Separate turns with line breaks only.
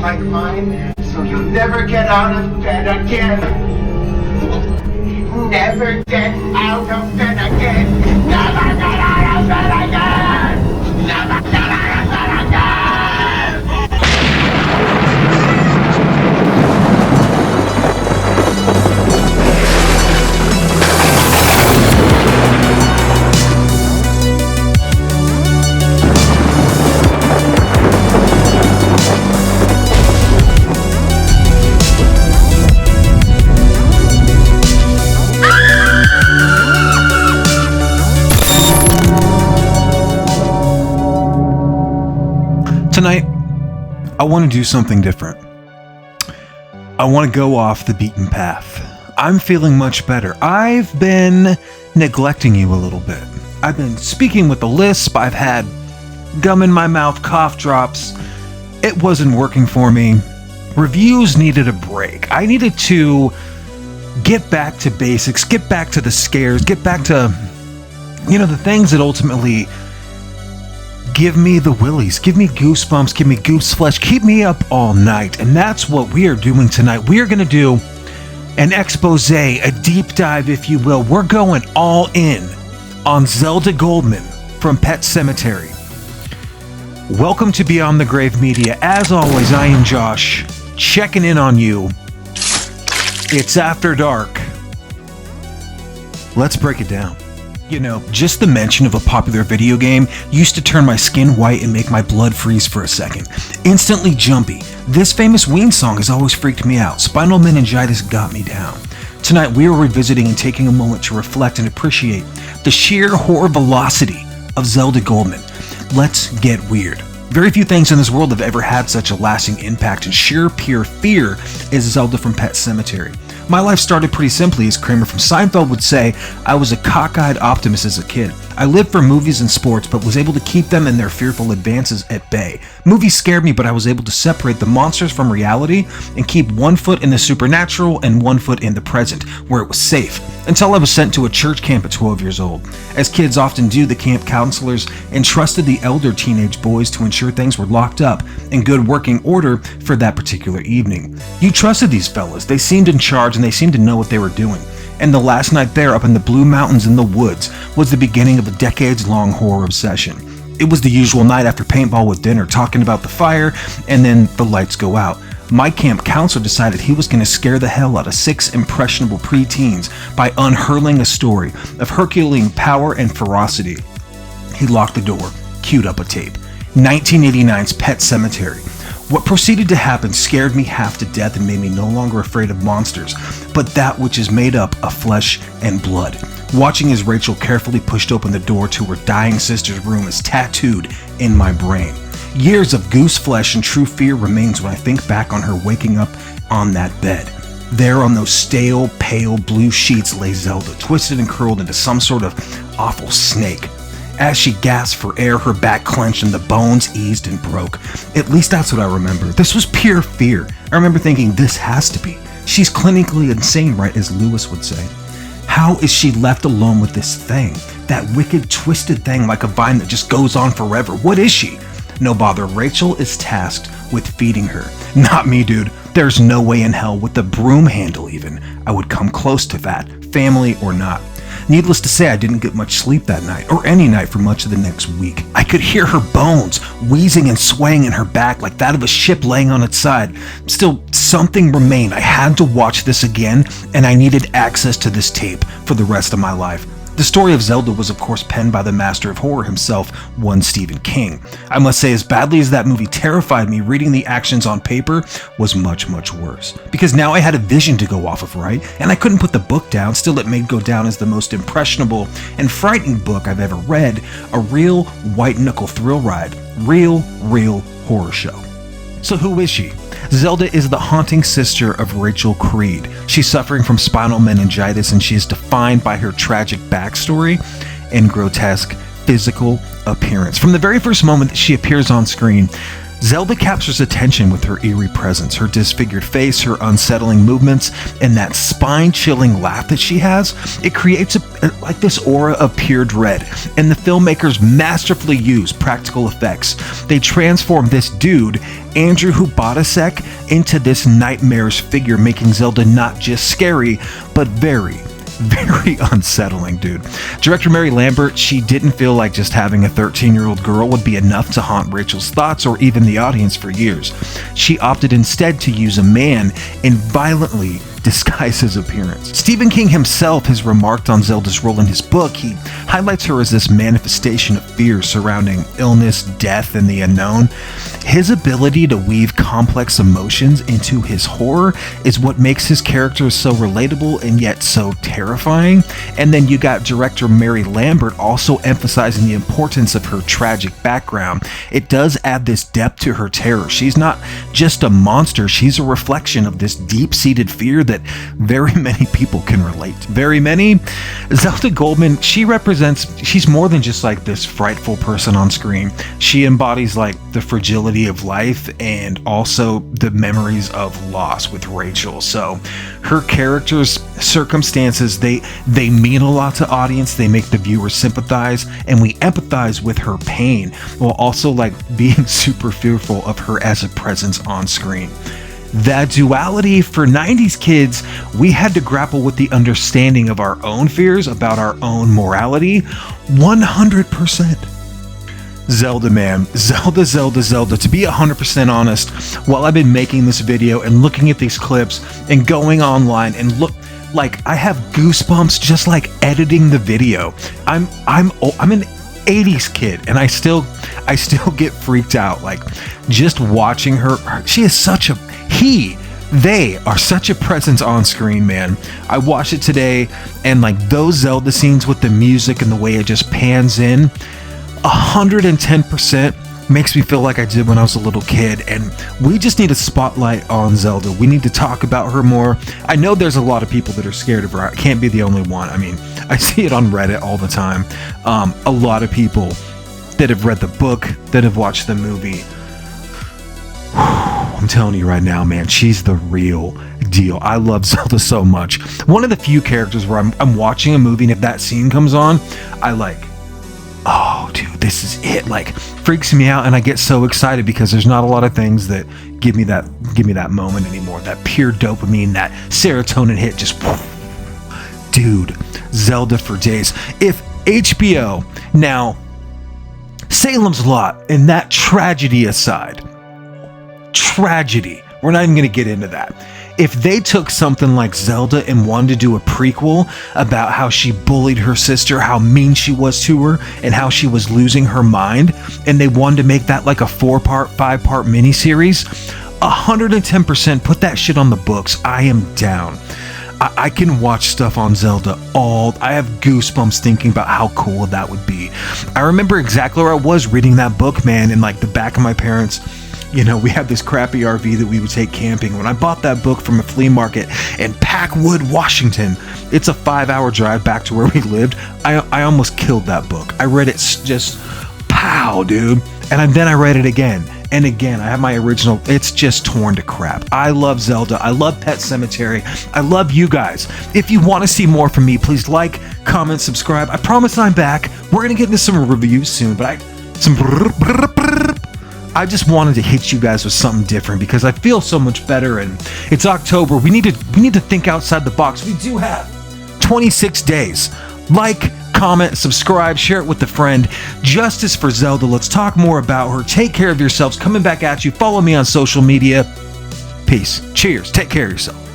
like mine, so you'll never get out of bed again. Never get out of bed again. Never get out of bed again. Never get out of bed again.
Tonight, I want to do something different. I want to go off the beaten path. I'm feeling much better. I've been neglecting you a little bit. I've been speaking with a lisp. I've had gum in my mouth, cough drops. It wasn't working for me. Reviews needed a break. I needed to get back to basics, get back to the scares, get back to, the things that ultimately give me the willies, give me goosebumps, give me goose flesh, keep me up all night. And that's what we are doing tonight. We are going to do an expose, a deep dive, if you will. We're going all in on Zelda Goldman from Pet Sematary. Welcome to Beyond the Grave Media. As always, I am Josh, checking in on you. It's after dark. Let's break it down. Just the mention of a popular video game used to turn my skin white and make my blood freeze for a second. Instantly jumpy. This famous Ween song has always freaked me out. Spinal meningitis got me down. Tonight we are revisiting and taking a moment to reflect and appreciate the sheer horror velocity of Zelda Goldman. Let's get weird. Very few things in this world have ever had such a lasting impact and sheer pure fear as Zelda from Pet Sematary. My life started pretty simply. As Kramer from Seinfeld would say, I was a cockeyed optimist as a kid. I lived for movies and sports, but was able to keep them and their fearful advances at bay. Movies scared me, but I was able to separate the monsters from reality and keep 1 foot in the supernatural and 1 foot in the present, where it was safe, until I was sent to a church camp at 12 years old. As kids often do, the camp counselors entrusted the elder teenage boys to ensure things were locked up in good working order for that particular evening. You trusted these fellas. They seemed in charge and they seemed to know what they were doing. And the last night there up in the Blue Mountains in the woods was the beginning of a decades-long horror obsession. It was the usual night after paintball with dinner, talking about the fire, and then the lights go out. My camp counselor decided he was going to scare the hell out of 6 impressionable preteens by unhurling a story of Herculean power and ferocity. He locked the door, queued up a tape. 1989's Pet Sematary. What proceeded to happen scared me half to death and made me no longer afraid of monsters, but that which is made up of flesh and blood. Watching as Rachel carefully pushed open the door to her dying sister's room is tattooed in my brain. Years of goose flesh and true fear remains when I think back on her waking up on that bed. There on those stale, pale blue sheets lay Zelda, twisted and curled into some sort of awful snake. As she gasped for air, her back clenched and the bones eased and broke. At least that's what I remember. This was pure fear. I remember thinking, this has to be. She's clinically insane, right, as Lewis would say. How is she left alone with this thing? That wicked, twisted thing like a vine that just goes on forever. What is she? No bother, Rachel is tasked with feeding her. Not me, dude. There's no way in hell, with the broom handle even, I would come close to that, family or not. Needless to say, I didn't get much sleep that night, or any night for much of the next week. I could hear her bones wheezing and swaying in her back like that of a ship laying on its side. Still, something remained. I had to watch this again, and I needed access to this tape for the rest of my life. The story of Zelda was of course penned by the master of horror himself, one Stephen King. I must say, as badly as that movie terrified me, reading the actions on paper was much, much worse. Because now I had a vision to go off of, right? And I couldn't put the book down. Still, it may go down as the most impressionable and frightening book I've ever read. A real white-knuckle thrill ride. Real horror show. So who is she? Zelda is the haunting sister of Rachel Creed. She's suffering from spinal meningitis and she is defined by her tragic backstory and grotesque physical appearance. From the very first moment that she appears on screen, Zelda captures attention with her eerie presence, her disfigured face, her unsettling movements, and that spine-chilling laugh that she has. It creates like this aura of pure dread, and the filmmakers masterfully use practical effects. They transform this dude, Andrew Hubatasek, into this nightmarish figure, making Zelda not just scary, but very unsettling, dude. Director Mary Lambert, she didn't feel like just having a 13-year-old girl would be enough to haunt Rachel's thoughts or even the audience for years. She opted instead to use a man and violently disguise his appearance. Stephen King himself has remarked on Zelda's role in his book. He highlights her as this manifestation of fear surrounding illness, death, and the unknown. His ability to weave complex emotions into his horror is what makes his character so relatable and yet so terrifying. And then you got director Mary Lambert also emphasizing the importance of her tragic background. It does add this depth to her terror. She's not just a monster, she's a reflection of this deep-seated fear that very many people can relate. Very many? Zelda Goldman, she's more than just like this frightful person on screen. She embodies like the fragility of life and also the memories of loss with Rachel. So her character's circumstances, they mean a lot to audience. They make the viewer sympathize, and we empathize with her pain while also like being super fearful of her as a presence on screen. That duality for 90s kids, we had to grapple with the understanding of our own fears about our own morality 100%. Zelda, man. Zelda. To be 100% honest, while I've been making this video and looking at these clips and going online and look, like I have goosebumps just like editing the video. I'm an 80s kid and I still get freaked out like just watching her. They are such a presence on screen, man. I watched it today and like those Zelda scenes with the music and the way it just pans in, 110% makes me feel like I did when I was a little kid. And we just need a spotlight on Zelda. We need to talk about her more. I know there's a lot of people that are scared of her. I can't be the only one. I mean, I see it on Reddit all the time. A lot of people that have read the book, that have watched the movie. I'm telling you right now, man, she's the real deal. I love Zelda so much. One of the few characters where I'm watching a movie and if that scene comes on, I like, oh, dude, this is it. Like, freaks me out, and I get so excited because there's not a lot of things that give me that moment anymore. That pure dopamine, that serotonin hit, just, dude, Zelda for days. If HBO, now, Salem's Lot, and that tragedy aside, we're not even going to get into that. If they took something like Zelda and wanted to do a prequel about how she bullied her sister, how mean she was to her, and how she was losing her mind, and they wanted to make that like a 4-part, 5-part miniseries, 110% put that shit on the books. I am down. I can watch stuff on Zelda I have goosebumps thinking about how cool that would be. I remember exactly where I was reading that book, man, in like the back of my parents', you know, we had this crappy RV that we would take camping. When I bought that book from a flea market in Packwood, Washington, it's a 5-hour drive back to where we lived. I almost killed that book. I read it just pow, dude. And then I read it again and again. I have my original. It's just torn to crap. I love Zelda. I love Pet Sematary. I love you guys. If you want to see more from me, please like, comment, subscribe. I promise I'm back. We're going to get into some reviews soon, but I just wanted to hit you guys with something different because I feel so much better, and it's October. We need to think outside the box. We do have 26 days. Like, comment, subscribe, share it with a friend. Justice for Zelda. Let's talk more about her. Take care of yourselves. Coming back at you. Follow me on social media. Peace. Cheers. Take care of yourself.